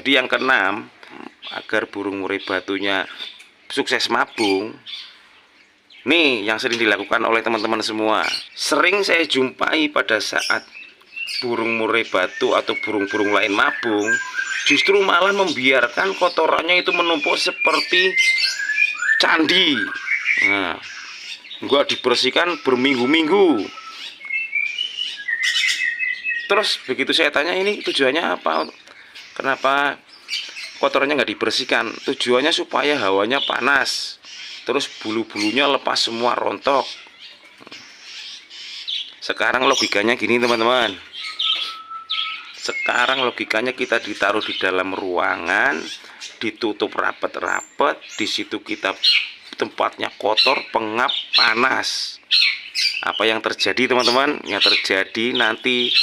Jadi yang keenam, agar burung murai batunya sukses mabung, nih yang sering dilakukan oleh teman-teman semua. Sering saya jumpai pada saat burung murai batu atau burung-burung lain mabung, justru malah membiarkan kotorannya itu menumpuk seperti candi. Nah, nggak dibersihkan berminggu-minggu. Terus begitu saya tanya, ini tujuannya apa? Kenapa kotorannya nggak dibersihkan? Tujuannya supaya hawanya panas, terus bulu-bulunya lepas semua, rontok. Sekarang logikanya gini teman-teman. Sekarang logikanya kita ditaruh di dalam ruangan, ditutup rapat-rapat, di situ kita tempatnya kotor, pengap, panas. Apa yang terjadi teman-teman? Yang terjadi nanti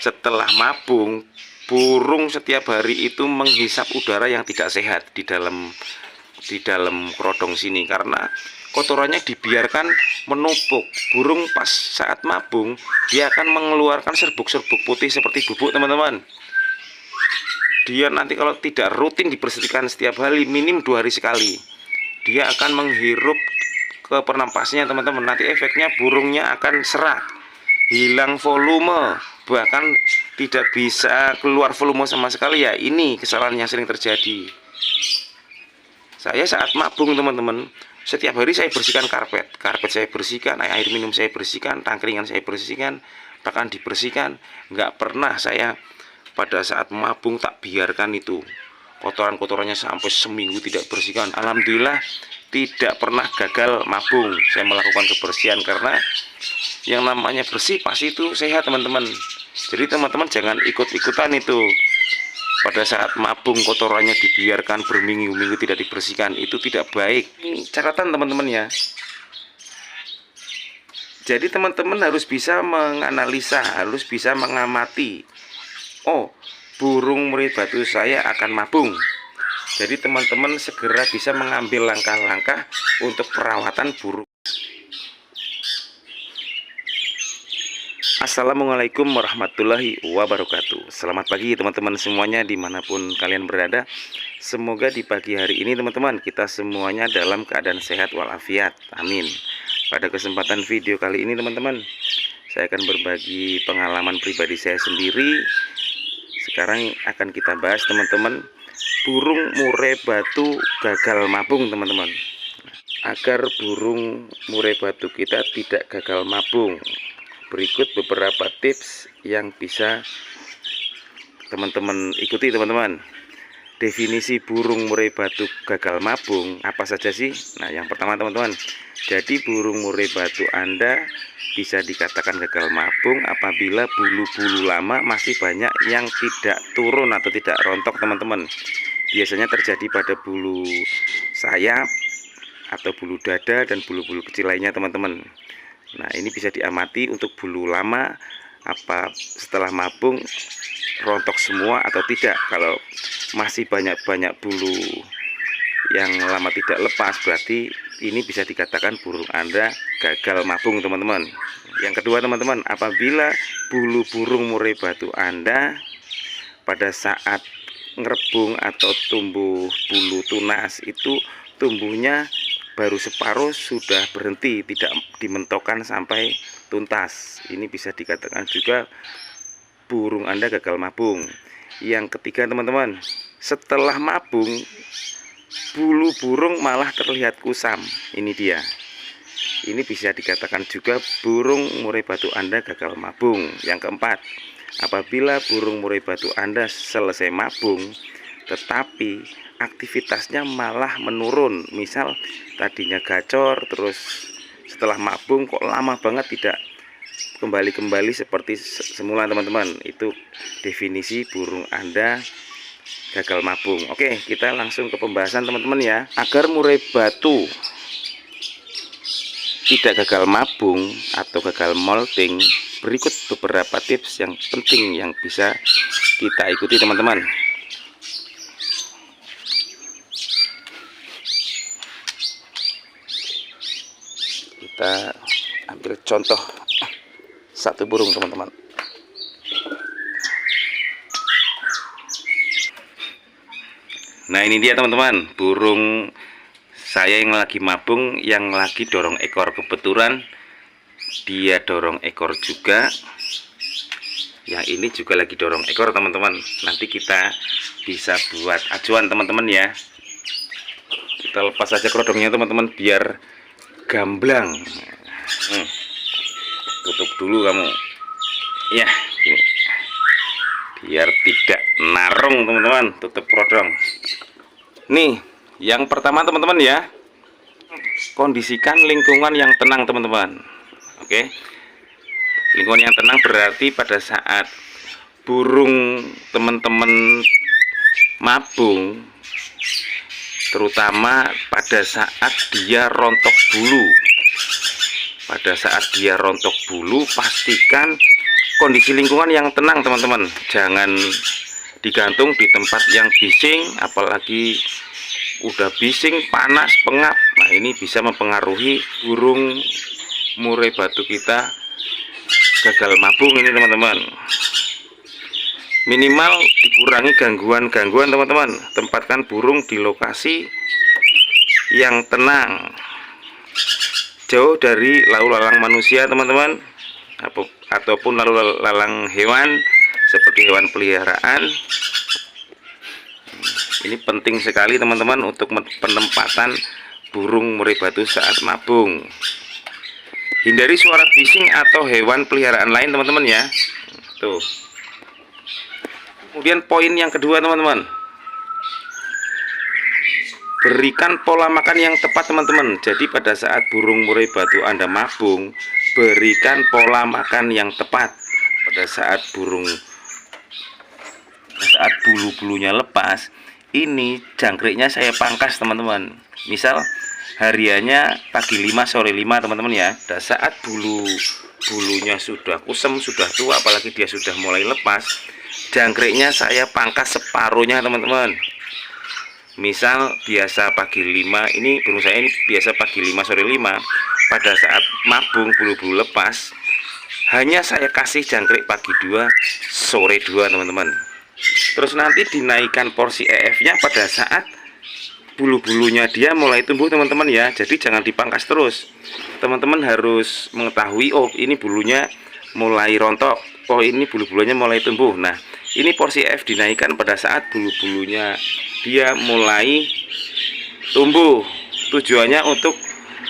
setelah mabung, burung setiap hari itu menghisap udara yang tidak sehat di dalam kerodong sini, karena kotorannya dibiarkan menumpuk. Burung pas saat mabung, dia akan mengeluarkan serbuk-serbuk putih seperti bubuk teman-teman. Dia nanti kalau tidak rutin dibersihkan setiap hari, minim 2 hari sekali, dia akan menghirup ke pernapasannya teman-teman. Nanti efeknya burungnya akan serak, hilang volume, bahkan tidak bisa keluar volume sama sekali. Ya, ini kesalahan yang sering terjadi. Saya saat mabung teman-teman, setiap hari saya bersihkan karpet saya bersihkan, air minum saya bersihkan, tangkringan saya bersihkan, bahkan dibersihkan. Nggak pernah saya pada saat mabung tak biarkan itu kotoran-kotorannya sampai seminggu tidak bersihkan. Alhamdulillah tidak pernah gagal mabung. Saya melakukan kebersihan karena yang namanya bersih pasti itu sehat teman-teman. Jadi teman-teman jangan ikut-ikutan itu. Pada saat mabung kotorannya dibiarkan berminggu-minggu tidak dibersihkan, itu tidak baik. Ini catatan teman-teman ya. Jadi teman-teman harus bisa menganalisa, harus bisa mengamati. Oh, burung murai batu saya akan mabung. Jadi teman-teman segera bisa mengambil langkah-langkah untuk perawatan burung. Assalamualaikum warahmatullahi wabarakatuh. Selamat pagi teman-teman semuanya dimanapun kalian berada. Semoga di pagi hari ini teman-teman kita semuanya dalam keadaan sehat walafiat. Amin. Pada kesempatan video kali ini teman-teman, saya akan berbagi pengalaman pribadi saya sendiri. Sekarang akan kita bahas teman-teman, burung murai batu gagal mabung teman-teman. Agar burung murai batu kita tidak gagal mabung, berikut beberapa tips yang bisa teman-teman ikuti teman-teman. Definisi burung murai batu gagal mabung apa saja sih? Nah, yang pertama teman-teman, jadi burung murai batu Anda bisa dikatakan gagal mabung apabila bulu-bulu lama masih banyak yang tidak turun atau tidak rontok teman-teman. Biasanya terjadi pada bulu sayap atau bulu dada dan bulu-bulu kecil lainnya teman-teman. Nah, ini bisa diamati untuk bulu lama, apa setelah mabung rontok semua atau tidak. Kalau masih banyak-banyak bulu yang lama tidak lepas, berarti ini bisa dikatakan burung Anda gagal mabung teman-teman. Yang kedua teman-teman, apabila bulu burung murai batu Anda pada saat ngerebung atau tumbuh bulu tunas itu tumbuhnya baru separuh sudah berhenti, tidak dimentokkan sampai tuntas, ini bisa dikatakan juga burung Anda gagal mabung. Yang ketiga teman-teman, setelah mabung bulu burung malah terlihat kusam, ini dia, ini bisa dikatakan juga burung murai batu Anda gagal mabung. Yang keempat, apabila burung murai batu Anda selesai mabung tetapi aktivitasnya malah menurun, misal tadinya gacor, terus setelah mabung kok lama banget tidak kembali seperti semula teman-teman, itu definisi burung Anda gagal mabung. Oke, kita langsung ke pembahasan teman-teman ya. Agar murai batu tidak gagal mabung atau gagal molting, berikut beberapa tips yang penting yang bisa kita ikuti teman-teman. Kita ambil contoh satu burung teman-teman. Nah ini dia teman-teman, burung saya yang lagi mabung, yang lagi dorong ekor. Kebetulan dia dorong ekor juga, yang ini juga lagi dorong ekor teman-teman. Nanti kita bisa buat acuan teman-teman ya. Kita lepas saja kerodongnya teman-teman biar gamblang. Tutup dulu kamu ya, ini biar tidak narung teman-teman. Tutup kerodong. Nih yang pertama teman-teman ya, kondisikan lingkungan yang tenang teman-teman. Oke, lingkungan yang tenang berarti pada saat burung teman-teman mabung, terutama pada saat dia rontok bulu. Pada saat dia rontok bulu, pastikan kondisi lingkungan yang tenang teman-teman. Jangan digantung di tempat yang bising, apalagi udah bising, panas, pengap. Nah ini bisa mempengaruhi burung murai batu kita gagal mabung ini teman-teman. Minimal dikurangi gangguan-gangguan teman-teman. Tempatkan burung di lokasi yang tenang, jauh dari lalu lalang manusia teman-teman, ataupun lalu lalang hewan seperti hewan peliharaan. Ini penting sekali teman-teman untuk penempatan burung murai batu saat mabung. Hindari suara bising atau hewan peliharaan lain teman-teman ya. Tuh. Kemudian poin yang kedua teman-teman, berikan pola makan yang tepat teman-teman. Jadi pada saat burung murai batu Anda mabung, berikan pola makan yang tepat. Pada saat bulu-bulunya lepas, ini jangkriknya saya pangkas teman-teman. Misal hariannya pagi 5 sore 5 teman-teman ya. Pada saat bulunya sudah kusem, sudah tua, apalagi dia sudah mulai lepas, jangkriknya saya pangkas separuhnya teman-teman. Misal biasa pagi 5, ini burung saya ini biasa pagi 5 sore 5. Pada saat mabung bulu-bulu lepas, hanya saya kasih jangkrik pagi 2 sore 2 teman-teman. Terus nanti dinaikkan porsi EF-nya pada saat bulu-bulunya dia mulai tumbuh teman-teman ya. Jadi jangan dipangkas terus. Teman-teman harus mengetahui, oh ini bulunya mulai rontok, oh ini bulu-bulunya mulai tumbuh. Nah ini porsi EF dinaikkan pada saat bulu-bulunya dia mulai tumbuh. Tujuannya untuk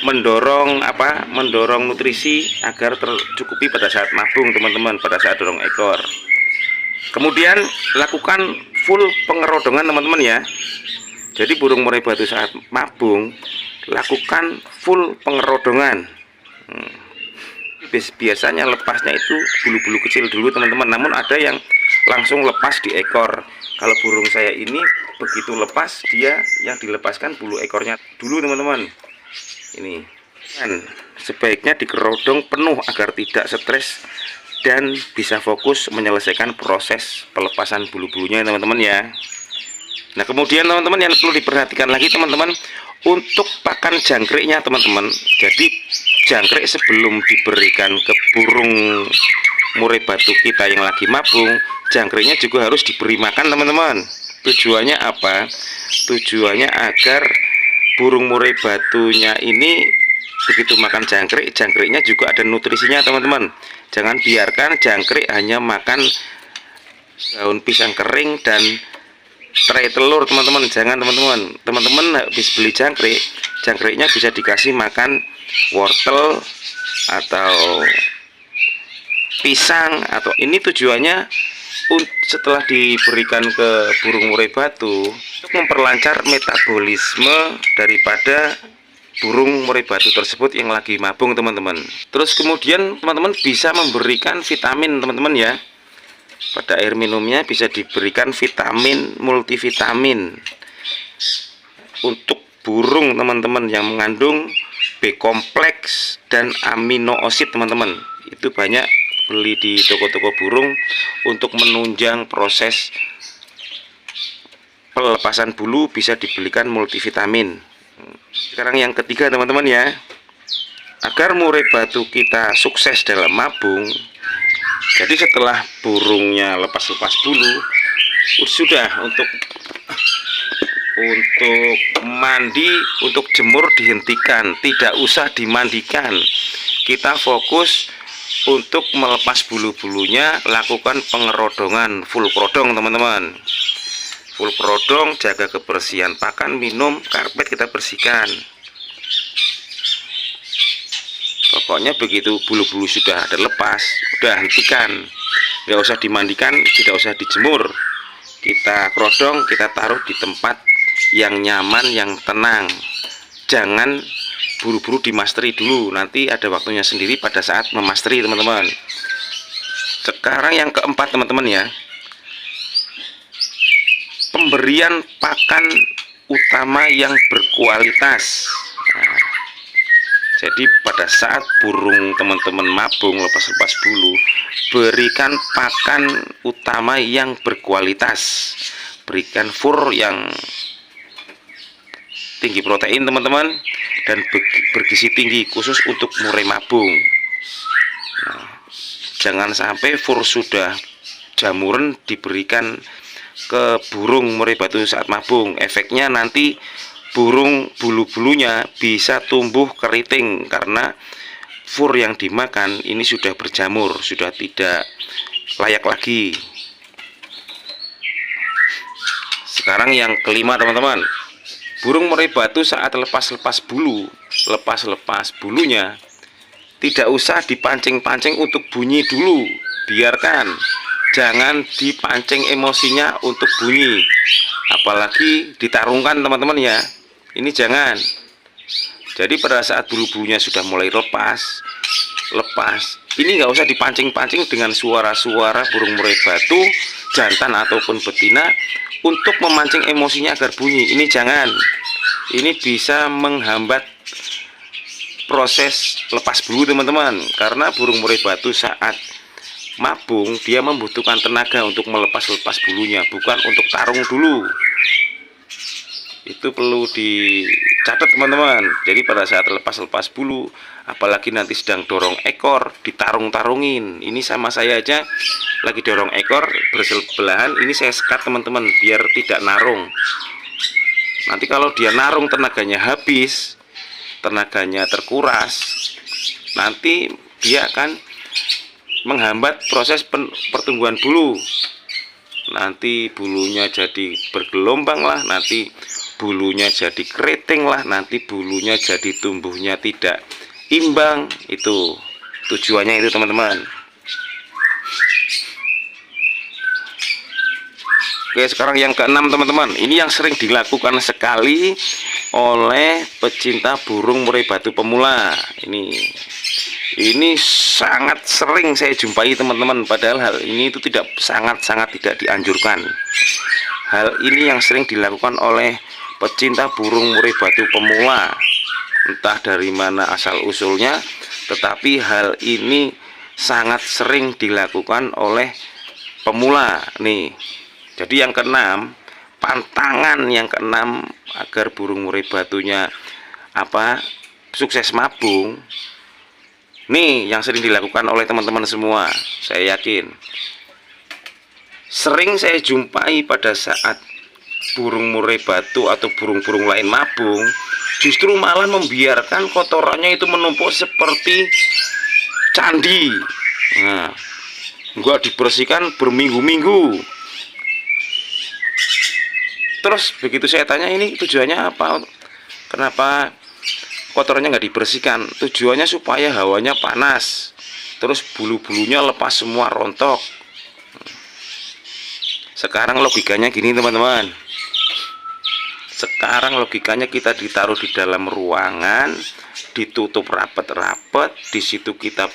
mendorong nutrisi agar tercukupi pada saat mabung teman-teman, pada saat dorong ekor. Kemudian lakukan full pengerodongan teman-teman ya. Jadi burung murai batu saat mabung lakukan full pengerodongan. Biasanya lepasnya itu bulu-bulu kecil dulu teman-teman, namun ada yang langsung lepas di ekor. Kalau burung saya ini begitu lepas, dia yang dilepaskan bulu ekornya dulu teman-teman. Ini dan sebaiknya dikerodong penuh agar tidak stres dan bisa fokus menyelesaikan proses pelepasan bulu-bulunya teman-teman ya. Nah kemudian teman-teman yang perlu diperhatikan lagi teman-teman, untuk pakan jangkriknya teman-teman. Jadi jangkrik sebelum diberikan ke burung murai batu kita yang lagi mabung, jangkriknya juga harus diberi makan teman-teman. Tujuannya apa? Tujuannya agar burung murai batunya ini begitu makan jangkrik, jangkriknya juga ada nutrisinya teman-teman. Jangan biarkan jangkrik hanya makan daun pisang kering dan tray telur teman-teman. Jangan teman-teman. Teman-teman habis beli jangkrik, jangkriknya bisa dikasih makan wortel atau pisang, atau ini tujuannya setelah diberikan ke burung murai batu untuk memperlancar metabolisme daripada burung murai batu tersebut yang lagi mabung teman-teman. Terus kemudian teman-teman bisa memberikan vitamin teman-teman ya. Pada air minumnya bisa diberikan vitamin multivitamin untuk burung teman-teman yang mengandung B kompleks dan amino asid teman-teman. Itu banyak beli di toko-toko burung untuk menunjang proses pelepasan bulu, bisa dibelikan multivitamin. Sekarang yang ketiga teman-teman ya, agar murai batu kita sukses dalam mabung. Jadi setelah burungnya lepas-lepas bulu, sudah untuk mandi, untuk jemur dihentikan, tidak usah dimandikan. Kita fokus untuk melepas bulu-bulunya, lakukan pengerodongan full kerodong teman-teman. Full kerodong, jaga kebersihan pakan, minum, karpet kita bersihkan. Pokoknya begitu bulu-bulu sudah terlepas, udah hentikan, nggak usah dimandikan, tidak usah dijemur. Kita kerodong, kita taruh di tempat yang nyaman, yang tenang. Jangan buru-buru dimasteri dulu, nanti ada waktunya sendiri pada saat memasteri teman-teman. Sekarang yang keempat teman-teman ya, pemberian pakan utama yang berkualitas. Nah, jadi pada saat burung teman-teman mabung lepas-lepas bulu, berikan pakan utama yang berkualitas, berikan fur yang tinggi protein teman-teman, dan bergizi tinggi khusus untuk murai mabung. Nah, jangan sampai fur sudah jamuran diberikan ke burung murai batu saat mabung. Efeknya nanti burung bulu-bulunya bisa tumbuh keriting karena fur yang dimakan ini sudah berjamur, sudah tidak layak lagi. Sekarang yang kelima teman-teman, burung murai batu saat lepas-lepas bulunya tidak usah dipancing-pancing untuk bunyi dulu, biarkan. Jangan dipancing emosinya untuk bunyi, apalagi ditarungkan teman-teman ya. Ini jangan. Jadi pada saat bulu-bulunya sudah mulai lepas, ini nggak usah dipancing-pancing dengan suara-suara burung murai batu jantan ataupun betina untuk memancing emosinya agar bunyi. Ini jangan. Ini bisa menghambat proses lepas bulu teman-teman, karena burung murai batu saat mabung dia membutuhkan tenaga untuk melepas-lepas bulunya, bukan untuk tarung dulu. Itu perlu dicatat teman-teman. Jadi pada saat lepas-lepas bulu, apalagi nanti sedang dorong ekor, ditarung-tarungin. Ini sama saya aja lagi dorong ekor bersebelahan, ini saya sekat teman-teman biar tidak narung. Nanti kalau dia narung tenaganya habis, tenaganya terkuras, nanti dia akan menghambat proses pertumbuhan bulu. Nanti bulunya jadi bergelombang lah, nanti bulunya jadi keriting lah, nanti bulunya jadi tumbuhnya tidak imbang. Itu tujuannya itu teman-teman. Oke, sekarang yang keenam teman-teman, ini yang sering dilakukan sekali oleh pecinta burung murai batu pemula. Ini sangat sering saya jumpai teman-teman, padahal hal ini itu sangat-sangat tidak dianjurkan. Hal ini yang sering dilakukan oleh pecinta burung murai batu pemula, entah dari mana asal usulnya, tetapi hal ini sangat sering dilakukan oleh pemula nih. Jadi yang keenam, pantangan yang keenam agar burung murai batunya sukses mabung. Nih yang sering dilakukan oleh teman-teman semua, saya yakin. Sering saya jumpai pada saat burung murai batu atau burung-burung lain mabung, justru malah membiarkan kotorannya itu menumpuk seperti candi. Nah, nggak dibersihkan berminggu-minggu. Terus begitu saya tanya, ini tujuannya apa? Kenapa kotorannya nggak dibersihkan? Tujuannya supaya hawanya panas, terus bulu-bulunya lepas semua, rontok. Sekarang logikanya gini teman-teman. Sekarang logikanya kita ditaruh di dalam ruangan, ditutup rapat-rapat, di situ kita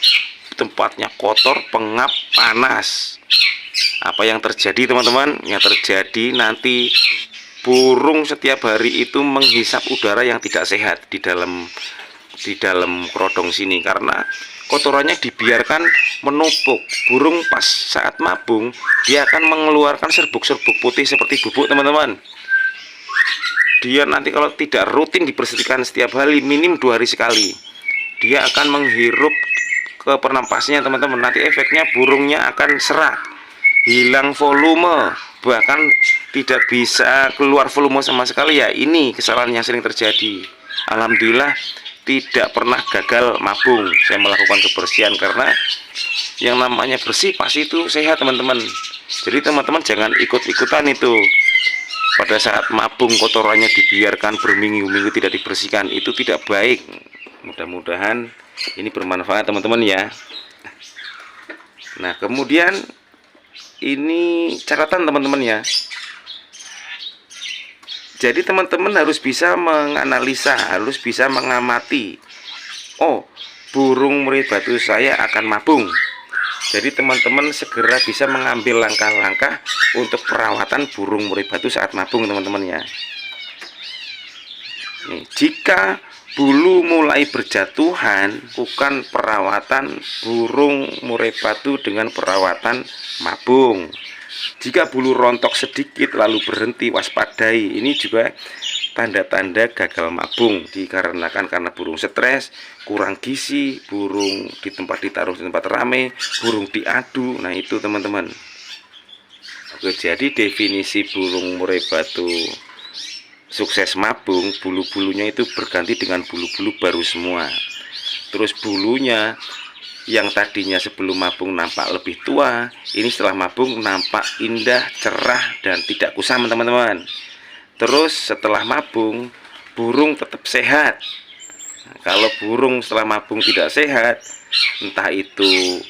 tempatnya kotor, pengap, panas. Apa yang terjadi teman-teman? Yang terjadi nanti burung setiap hari itu menghisap udara yang tidak sehat di dalam kerodong sini, karena kotorannya dibiarkan menumpuk. Burung pas saat mabung dia akan mengeluarkan serbuk-serbuk putih seperti bubuk teman-teman. Dia nanti kalau tidak rutin dibersihkan setiap hari, minim 2 hari sekali, dia akan menghirup ke pernapasnya teman-teman. Nanti efeknya burungnya akan serak, hilang volume, bahkan tidak bisa keluar volume sama sekali, ya ini kesalahan yang sering terjadi. Alhamdulillah tidak pernah gagal mabung. Saya melakukan kebersihan karena yang namanya bersih pasti itu sehat teman-teman. Jadi teman-teman jangan ikut-ikutan itu. Pada saat mabung kotorannya dibiarkan berminggu-minggu tidak dibersihkan, itu tidak baik. Mudah-mudahan ini bermanfaat teman-teman ya. Nah kemudian ini catatan teman-teman ya. Jadi teman-teman harus bisa menganalisa, harus bisa mengamati. Oh, burung murai batu saya akan mabung. Jadi teman-teman segera bisa mengambil langkah-langkah untuk perawatan burung murai batu saat mabung teman-teman ya. Nih, jika bulu mulai berjatuhan, bukan perawatan burung murai batu dengan perawatan mabung. Jika bulu rontok sedikit lalu berhenti, waspadai. Ini juga tanda-tanda gagal mabung, dikarenakan karena burung stres, kurang gizi, burung di tempat ditaruh di tempat ramai, burung diadu. Nah itu teman-teman. Oke, jadi definisi burung murai batu sukses mabung, bulu-bulunya itu berganti dengan bulu-bulu baru semua. Terus bulunya yang tadinya sebelum mabung nampak lebih tua, ini setelah mabung nampak indah, cerah, dan tidak kusam teman-teman. Terus setelah mabung burung tetap sehat. Nah, kalau burung setelah mabung tidak sehat, entah itu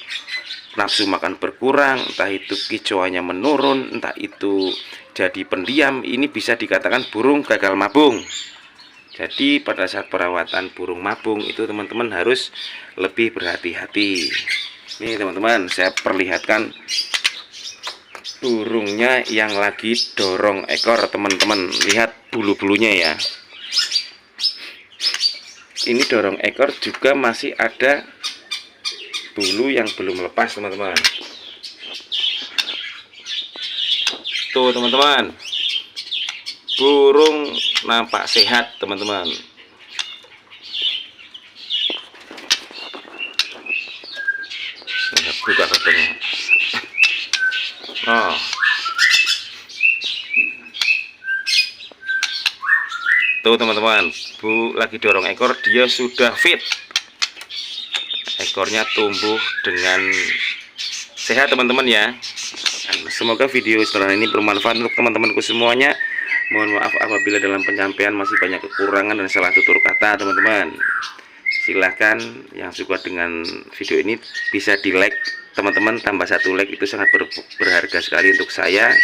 nafsu makan berkurang, entah itu kicauannya menurun, entah itu jadi pendiam, ini bisa dikatakan burung gagal mabung. Jadi pada saat perawatan burung mabung itu teman-teman harus lebih berhati-hati. Nih teman-teman, saya perlihatkan burungnya yang lagi dorong ekor teman-teman. Lihat bulu-bulunya ya. Ini dorong ekor juga masih ada bulu yang belum lepas teman-teman. Tuh teman-teman, burung nampak sehat teman-teman. Buka kartunya. Oh. Tuh teman-teman, Bu lagi dorong ekor, dia sudah fit. Ekornya tumbuh dengan sehat teman-teman ya. Semoga video setelah ini bermanfaat untuk teman-temanku semuanya. Mohon maaf apabila dalam penyampaian masih banyak kekurangan dan salah tutur kata teman-teman. Silahkan yang suka dengan video ini bisa di like teman-teman, tambah 1 like itu sangat berharga sekali untuk saya.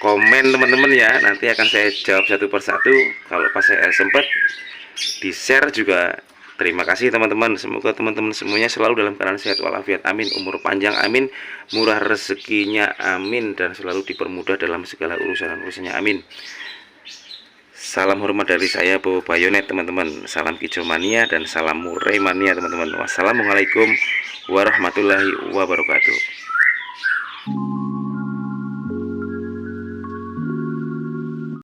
Komen teman-teman ya, nanti akan saya jawab satu persatu kalau pas saya sempat. Di share juga. Terima kasih teman-teman. Semoga teman-teman semuanya selalu dalam keadaan sehat walafiat, amin. Umur panjang, amin. Murah rezekinya, amin. Dan selalu dipermudah dalam segala urusannya, amin. Salam hormat dari saya, Bowo Bayonet teman-teman. Salam kicau mania dan salam murai mania teman-teman. Wassalamualaikum warahmatullahi wabarakatuh.